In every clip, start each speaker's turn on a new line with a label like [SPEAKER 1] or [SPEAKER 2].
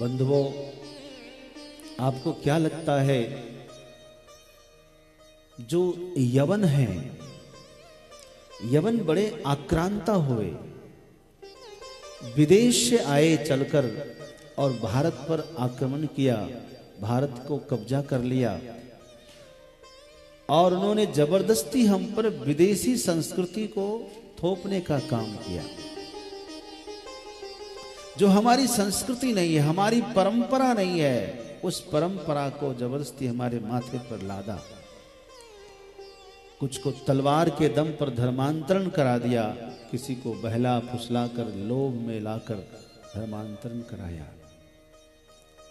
[SPEAKER 1] बंधुओं, आपको क्या लगता है जो यवन है, यवन बड़े आक्रांता हुए, विदेश से आए चलकर और भारत पर आक्रमण किया, भारत को कब्जा कर लिया और उन्होंने जबरदस्ती हम पर विदेशी संस्कृति को थोपने का काम किया। जो हमारी संस्कृति नहीं है, हमारी परंपरा नहीं है, उस परंपरा को जबरदस्ती हमारे माथे पर लादा। कुछ को तलवार के दम पर धर्मांतरण करा दिया, किसी को बहला फुसला कर लोभ में लाकर धर्मांतरण कराया।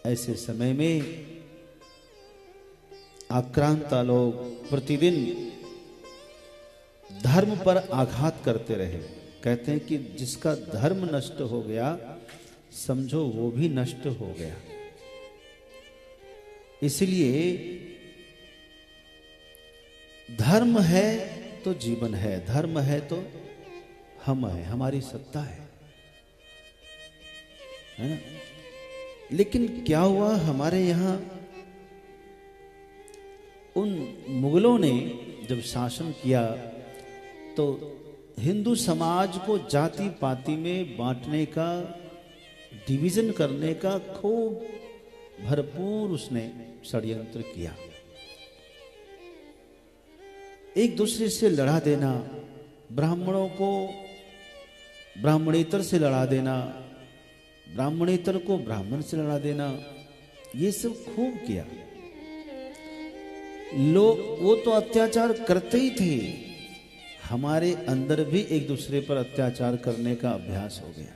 [SPEAKER 1] ऐसे समय में आक्रांता लोग प्रतिदिन धर्म पर आघात करते रहे। कहते हैं कि जिसका धर्म नष्ट हो गया, समझो वो भी नष्ट हो गया। इसलिए धर्म है तो जीवन है, धर्म है तो हम है, हमारी सत्ता है ना। लेकिन क्या हुआ, हमारे यहां उन मुगलों ने जब शासन किया तो हिंदू समाज को जाति पाति में बांटने का, डिवीजन करने का खूब भरपूर उसने षड्यंत्र किया। एक दूसरे से लड़ा देना, ब्राह्मणों को ब्राह्मणेतर से लड़ा देना, ब्राह्मणेतर को ब्राह्मण से लड़ा देना, ये सब खूब किया। लोग वो तो अत्याचार करते ही थे, हमारे अंदर भी एक दूसरे पर अत्याचार करने का अभ्यास हो गया।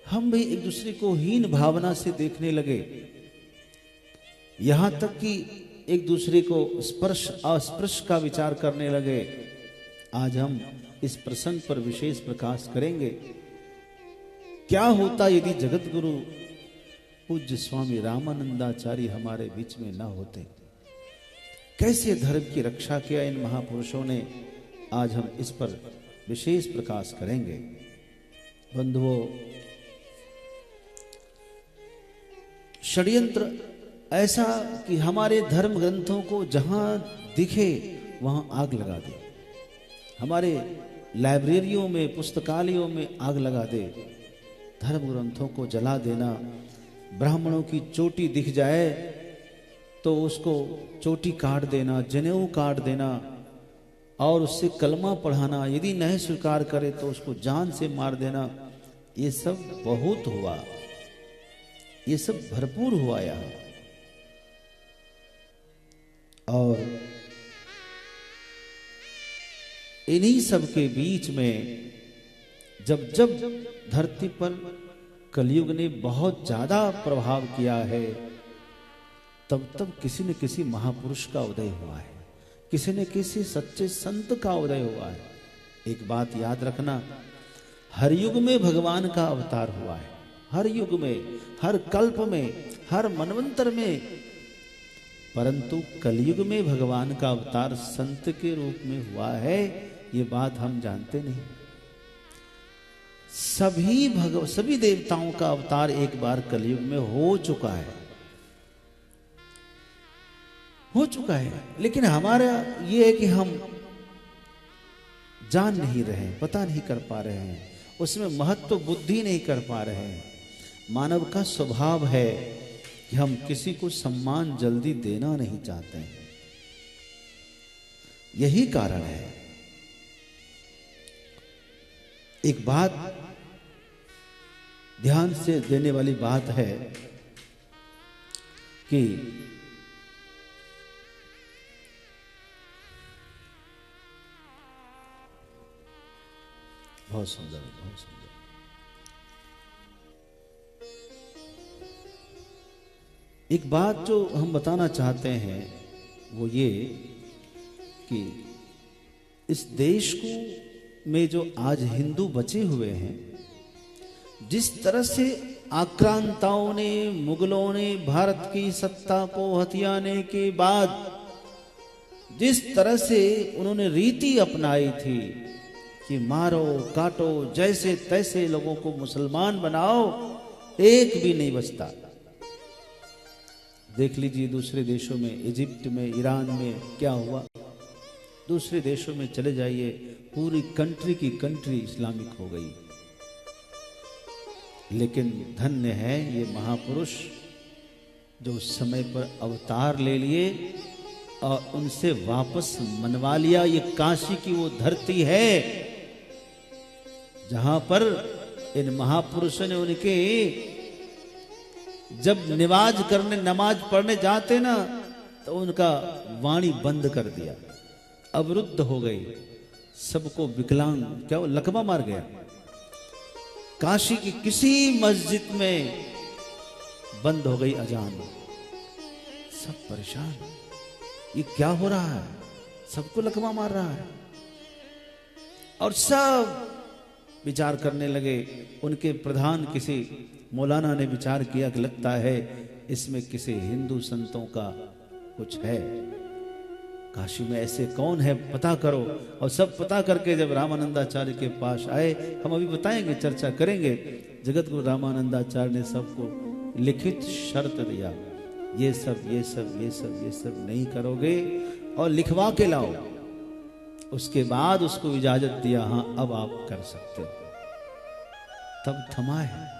[SPEAKER 1] हम भी एक दूसरे को हीन भावना से देखने लगे, यहां तक कि एक दूसरे को स्पर्श अस्पर्श का विचार करने लगे। आज हम इस प्रसंग पर विशेष प्रकाश करेंगे। क्या होता यदि जगत गुरु पूज्य स्वामी रामानंदाचार्य हमारे बीच में ना होते? कैसे धर्म की रक्षा किया इन महापुरुषों ने, आज हम इस पर विशेष प्रकाश करेंगे। बंधुओं, षड्यंत्र ऐसा कि हमारे धर्म ग्रंथों को जहां दिखे वहां आग लगा दे, हमारे लाइब्रेरियों में, पुस्तकालयों में आग लगा दे, धर्म ग्रंथों को जला देना। ब्राह्मणों की चोटी दिख जाए तो उसको चोटी काट देना, जनेऊ काट देना और उससे कलमा पढ़ाना, यदि नहीं स्वीकार करे तो उसको जान से मार देना। ये सब बहुत हुआ, ये सब भरपूर हुआ यहां। और इन्हीं सब के बीच में जब जब धरती पर कलयुग ने बहुत ज्यादा प्रभाव किया है, तब तब किसी न किसी महापुरुष का उदय हुआ है, किसी न किसी सच्चे संत का उदय हुआ है। एक बात याद रखना, हर युग में भगवान का अवतार हुआ है, हर युग में, हर कल्प में, हर मनवंतर में, परंतु कलयुग में भगवान का अवतार संत के रूप में हुआ है, ये बात हम जानते नहीं। सभी देवताओं का अवतार एक बार कलयुग में हो चुका है, हो चुका है। लेकिन हमारा ये है कि हम जान नहीं रहे, पता नहीं कर पा रहे हैं, उसमें महत्व बुद्धि नहीं कर पा रहे हैं। मानव का स्वभाव है कि हम किसी को सम्मान जल्दी देना नहीं चाहते हैं, यही कारण है। एक बात ध्यान से देने वाली बात है कि बहुत सुंदर, बहुत सुंदर। एक बात जो हम बताना चाहते हैं वो ये कि इस देश को में जो आज हिंदू बचे हुए हैं, जिस तरह से आक्रांताओं ने, मुगलों ने भारत की सत्ता को हथियाने के बाद जिस तरह से उन्होंने रीति अपनाई थी कि मारो काटो, जैसे तैसे लोगों को मुसलमान बनाओ, एक भी नहीं बचता। देख लीजिए दूसरे देशों में, इजिप्ट में, ईरान में क्या हुआ। दूसरे देशों में चले जाइए, पूरी कंट्री की कंट्री इस्लामिक हो गई। लेकिन धन्य है ये महापुरुष जो समय पर अवतार ले लिए और उनसे वापस मनवा लिया। ये काशी की वो धरती है जहां पर इन महापुरुषों ने उनके जब निवाज करने, नमाज पढ़ने जाते ना, तो उनका वाणी बंद कर दिया, अवरुद्ध हो गई, सबको विकलांग, क्या वो लकवा मार गया। काशी की किसी मस्जिद में बंद हो गई अजान, सब परेशान, ये क्या हो रहा है, सबको लकवा मार रहा है। और सब विचार करने लगे। उनके प्रधान किसी मौलाना ने विचार किया कि लगता है इसमें किसी हिंदू संतों का कुछ है, काशी में ऐसे कौन है, पता करो। और सब पता करके जब रामानंदाचार्य के पास आए, हम अभी बताएंगे, चर्चा करेंगे, जगत गुरु रामानंदाचार्य ने सबको लिखित शर्त दिया, ये सब ये सब ये सब ये सब नहीं करोगे और लिखवा के लाओ। उसके बाद उसको इजाजत दिया, हाँ अब आप कर सकते हो, तब थमा है।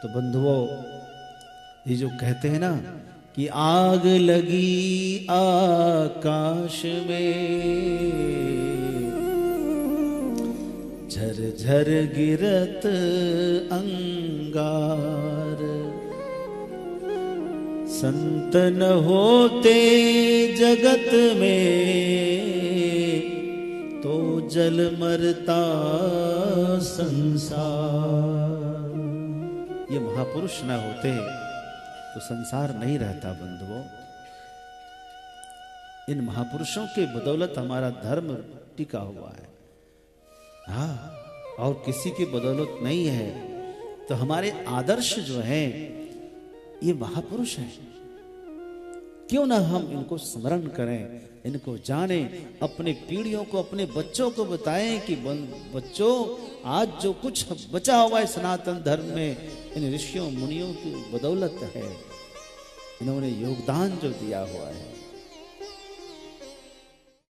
[SPEAKER 1] तो बंधुओं, ये जो कहते हैं ना कि आग लगी आकाश में, झरझर गिरत अंगार, संत न होते जगत में, तो जल मरता संसार। ये महापुरुष न होते तो संसार नहीं रहता बंधुओं। इन महापुरुषों के बदौलत हमारा धर्म टिका हुआ है। हाँ, और किसी की बदौलत नहीं है। तो हमारे आदर्श जो हैं ये महापुरुष हैं, क्यों ना हम इनको स्मरण करें, इनको जानें, अपने पीढ़ियों को, अपने बच्चों को बताएं कि बच्चों, आज जो कुछ बचा हुआ है सनातन धर्म में, इन ऋषियों मुनियों की बदौलत है, इन्होंने योगदान जो दिया हुआ है।